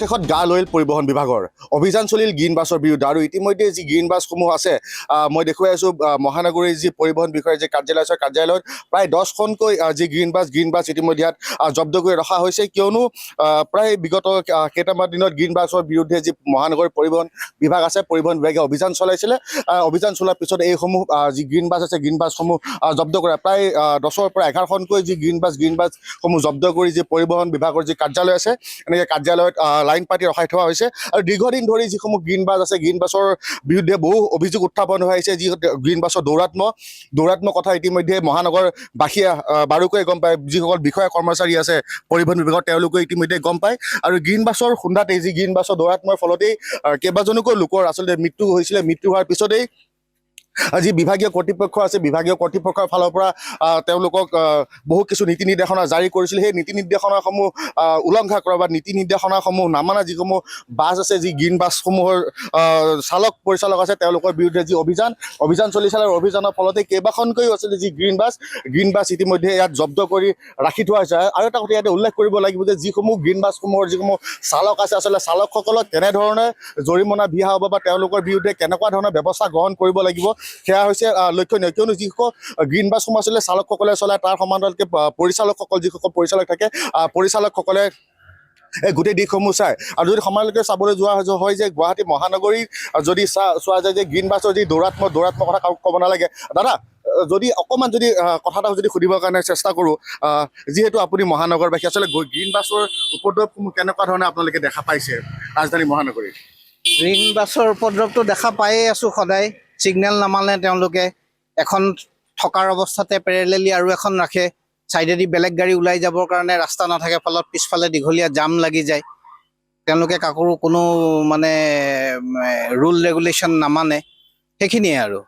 শেষত girl oil পৰিবহণ বিভাগৰ অভিযান চলিল গ্ৰীণ বাছৰ বিৰুদ্ধে আৰু ইতিমধ্যে যি গ্ৰীণ বাছসমূহ আছে মই দেখুৱাই আছোঁ মহানগৰীৰ যি পৰিবহণ বিষয়াৰ যি কাৰ্যালয় আছে কাৰ্যালয়ত প্ৰায় 10খনকৈ যি গ্ৰীণ বাছ ইতিমধ্যে ইয়াত জব্দ কৰি ৰখা হৈছে কিয়নো প্ৰায় বিগত কেইটামান দিনত গ্ৰীণ বাছৰ বিৰুদ্ধে যি মহানগৰ পৰিবহণ বিভাগ আছে পৰিবহণ বিভাগে অভিযান চলাইছিলে অভিযান চলোৱাৰ পিছত এইসমূহ যি গ্ৰীণ বাছ আছে গ্ৰীণ বাছসমূহ জব্দ কৰা প্ৰায় 10ৰ পৰা 11খনকৈ যি গ্ৰীণ বাছসমূহ জব্দ কৰি যি পৰিবহণ বিভাগৰ যি কাৰ্যালয় আছে এনেকৈ কাৰ্যালয়ত লাইন পাতি ৰখাই থোৱা হৈছে আৰু দীৰ্ঘদিন ধৰি যিসমূহ গ্ৰীণ বাছ আছে গ্ৰীণ বাছৰ বিৰুদ্ধে বহু অভিযোগ উত্থাপন হৈ আহিছে যি গ্ৰীণ বাছৰ দৌৰাত্মক কথা ইতিমধ্যে মহানগৰবাসীয়ে বাৰুকৈ গম পায় যিসকল বিষয়া কৰ্মচাৰী আছে পৰিবহণ বিভাগৰ তেওঁলোকে ইতিমধ্যে গম পায় আৰু গ্ৰীণ বাছৰ খুন্দাতেই যি গ্ৰীণ বাছৰ দৌৰাত্মৰ ফলতেই কেইবাজনকৈ লোকৰ আচলতে মৃত্যু হৈছিলে মৃত্যু হোৱাৰ পিছতেই যি বিভাগীয় কৰ্তৃপক্ষ আছে বিভাগীয় কৰ্তৃপক্ষৰ ফালৰ পৰা তেওঁলোকক বহু কিছু নীতি নিৰ্দেশনা জাৰি কৰিছিল সেই নীতি নিৰ্দেশনাসমূহ উলংঘা কৰা বা নীতি নিৰ্দেশনাসমূহ নামানা যিসমূহ বাছ আছে যি গ্ৰীণ বাছসমূহৰ চালক পৰিচালক আছে তেওঁলোকৰ বিৰুদ্ধে যি অভিযান চলিছিল আৰু অভিযানৰ ফলতে কেইবাখনকৈ আচলতে যি গ্ৰীণ বাছ ইতিমধ্যে ইয়াত জব্দ কৰি ৰাখি থোৱা হৈছে আৰু এটা কথা ইয়াতে উল্লেখ কৰিব লাগিব যে যিসমূহ গ্ৰীণ বাছসমূহৰ যিসমূহ চালক আছে আচলতে চালকসকলক কেনেধৰণে জৰিমনা বিহা হ'ব বা তেওঁলোকৰ বিৰুদ্ধে কেনেকুৱা ধৰণৰ ব্যৱস্থা গ্ৰহণ কৰিব লাগিব সেয়া হৈছে লক্ষণীয় কিয়নো যিসকল গ্ৰীণ বাছসমূহ আচলতে চালকসকলে চলায় তাৰ সমান্তৰালকৈ পৰিচালকসকল যিসকল পৰিচালক থাকে পৰিচালকসকলে এই গোটেই দিশসমূহ চায় আৰু যদি সমাজলৈকে চাবলৈ যোৱা হয় যে গুৱাহাটী মহানগৰীত যদি চোৱা যায় যে গ্ৰীণ বাছৰ যি দৌৰাত্মক কথা কাৰো ক'ব নালাগে দাদা যদি অকণমান যদি কথা এটা যদি সুধিবৰ কাৰণে চেষ্টা কৰোঁ যিহেতু আপুনি মহানগৰবাসী আচলতে গ্ৰীণ বাছৰ উপদ্ৰৱসমূহ কেনেকুৱা ধৰণে আপোনালোকে দেখা পাইছে ৰাজধানী মহানগৰীত গ্ৰীণ বাছৰ উপদ্ৰৱটো দেখা পায়ে আছোঁ সদায় ছিগনেল নামানে তেওঁলোকে এখন থকাৰ অৱস্থাতে পেৰেলেলি আৰু এখন ৰাখে ছাইডেদি বেলেগ গাড়ী ওলাই যাবৰ কাৰণে ৰাস্তা নাথাকে ফলত পিছফালে দীঘলীয়া জাম লাগি যায় তেওঁলোকে কাকো কোনো মানে ৰুল ৰেগুলেশ্যন নামানে সেইখিনিয়ে আৰু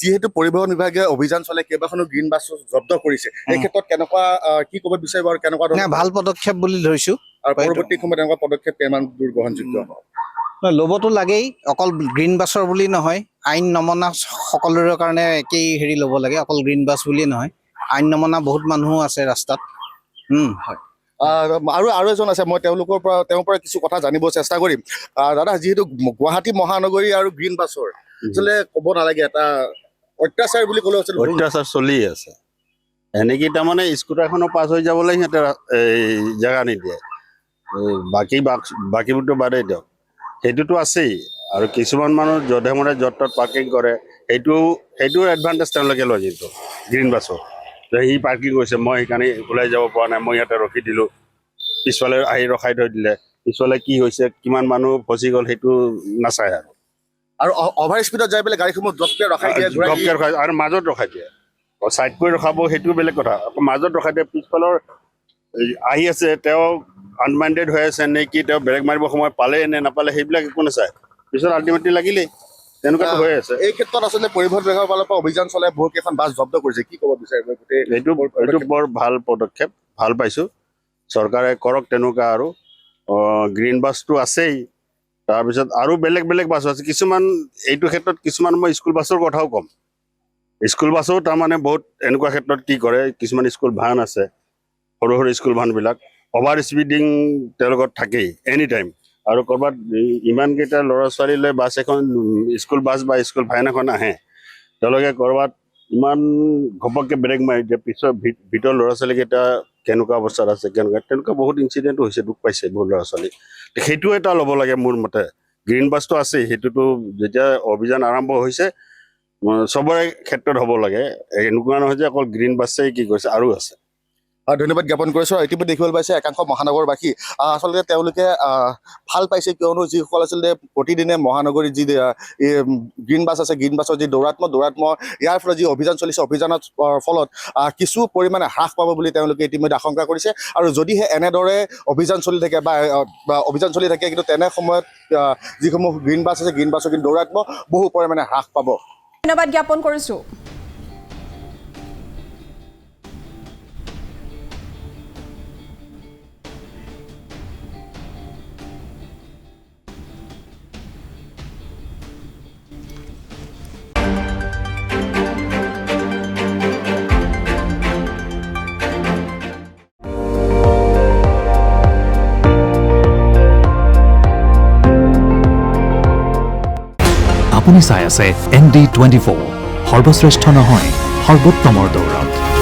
যিহেতু পৰিবহণ বিভাগে অভিযান চলে কেইবাখনো গ্ৰীণ বাছ জব্দ কৰিছে এই ক্ষেত্ৰত কেনেকুৱা কি ক'ব বিচাৰিব আৰু কেনেকুৱা ধৰণৰ ভাল পদক্ষেপ বুলি ধৰিছোঁ আৰু পৰৱৰ্তী সময়ত এনেকুৱা পদক্ষেপ কিমান দূৰ গ্ৰহণযোগ্য হ'ব ল'বতো লাগেই অকল গ্ৰীণ বাছৰ বুলি নহয় আইন নমনা সকলোৰে কাৰণে একেই হেৰি ল'ব লাগে অকল গ্ৰীণ বাছ বুলিয়ে নহয় আইন নমনা বহুত মানুহো আছে ৰাস্তাত হয় আৰু এজন আছে মই তেওঁৰ পৰা কিছু কথা জানিব চেষ্টা কৰিম দাদা যিহেতু গুৱাহাটী মহানগৰী আৰু গ্ৰীণ বাছৰ আচলতে ক'ব নালাগে এটা অত্যাচাৰ বুলি ক'লেও অত্যাচাৰ চলি আছে এনেকৈ তাৰমানে স্কুটাৰখনো পাছ হৈ যাবলৈ সিহঁতে জেগা নিদিয়ে বাকীবোৰতো বাদেই দিয়ক সেইটোতো আছেই আৰু কিছুমান মানুহ যধে মধে য'ত ত'ত পাৰ্কিং কৰে সেইটোৰ এডভান্টেজ তেওঁলোকে লয় কিন্তু গ্ৰীণ বাছৰ যে সি পাৰ্কিং কৰিছে মই সেইকাৰণে ওলাই যাব পৰা নাই মই ইয়াতে ৰখি দিলোঁ পিছফালে আহি ৰখাই থৈ দিলে পিছফালে কি হৈছে কিমান মানুহ ফচি গ'ল সেইটো নাচায় আৰু অভাৰ স্পীডত যাই পেলাই গাড়ীসমূহ জপকে ৰখাই আৰু মাজত ৰখাই দিয়ে ছাইড কৰি ৰখাব সেইটোও বেলেগ কথা আকৌ মাজত ৰখাই দিয়ে পিছফালৰ আহি আছে তেওঁ আনমাইণ্ডেড হৈ আছে নে কি তেওঁ ব্ৰেক মাৰিব সময় পালে নে নাপালে সেইবিলাক একো নাচায় পিছত আল্টিমেটলি লাগিলেই তেনেকুৱাটো হৈ আছে এই ক্ষেত্ৰত আচলতে পৰিবহণ বিভাগৰ ফালৰ পৰা অভিযান চলাই বহুকেইখন বাছ জব্দ কৰিছে কি ক'ব বিচাৰিব এইটো বৰ ভাল পদক্ষেপ ভাল পাইছোঁ চৰকাৰে কৰক তেনেকুৱা আৰু গ্ৰীণ বাছটো আছেই তাৰপিছত আৰু বেলেগ বাছো আছে কিছুমান এইটো ক্ষেত্ৰত কিছুমান মই স্কুল বাছৰ কথাও ক'ম স্কুল বাছো তাৰমানে বহুত এনেকুৱা ক্ষেত্ৰত কি কৰে কিছুমান স্কুল ভান আছে সৰু স্কুল ভানবিলাক অভাৰ স্পীডিং তেওঁলোকৰ থাকেই এনি টাইম আৰু ক'ৰবাত ইমানকেইটা ল'ৰা ছোৱালী লৈ বাছ এখন স্কুল বাছ বা স্কুল ভান এখন আহে তেওঁলোকে ক'ৰবাত ইমান ঘপককৈ ব্ৰেক মাৰি দিয়ে পিছৰ ভিতৰৰ ল'ৰা ছোৱালীকেইটা কেনেকুৱা অৱস্থাত আছে তেনেকুৱা বহুত ইনচিডেণ্টো হৈছে দুখ পাইছে বহুত ল'ৰা ছোৱালী সেইটো এটা ল'ব লাগে মোৰ মতে গ্ৰীণ বাছটো আছেই সেইটোতো যেতিয়া অভিযান আৰম্ভ হৈছে চবৰে ক্ষেত্ৰত হ'ব লাগে এনেকুৱা নহয় যে অকল গ্ৰীণ বাছেই কি কৰিছে আৰু আছে ধন্যবাদ জ্ঞাপন কৰিছোঁ আৰু ইতিমধ্যে দেখিবলৈ পাইছে একাংশ মহানগৰবাসী আচলতে তেওঁলোকে ভাল পাইছে কিয়নো যিসকল আচলতে প্ৰতিদিনে মহানগৰীত যি গ্ৰীণ বাছ আছে গ্ৰীণ বাছৰ যি দৌৰাত্মক ইয়াৰ ফলত যি অভিযান চলিছে অভিযানৰ ফলত কিছু পৰিমাণে হ্ৰাস পাব বুলি তেওঁলোকে ইতিমধ্যে আশংকা কৰিছে আৰু যদিহে এনেদৰে অভিযান চলি থাকে বা অভিযান চলি থাকে কিন্তু তেনে সময়ত যিসমূহ গ্ৰীণ বাছ আছে গ্ৰীণ বাছৰ কিন্তু দৌৰাত্মক বহু পৰিমাণে হ্ৰাস পাব ধন্যবাদ জ্ঞাপন কৰিছোঁ। আপুনি চাই আছে ND24 সৰ্বশ্ৰেষ্ঠ নহয় সৰ্বোত্তমৰ দৌৰত।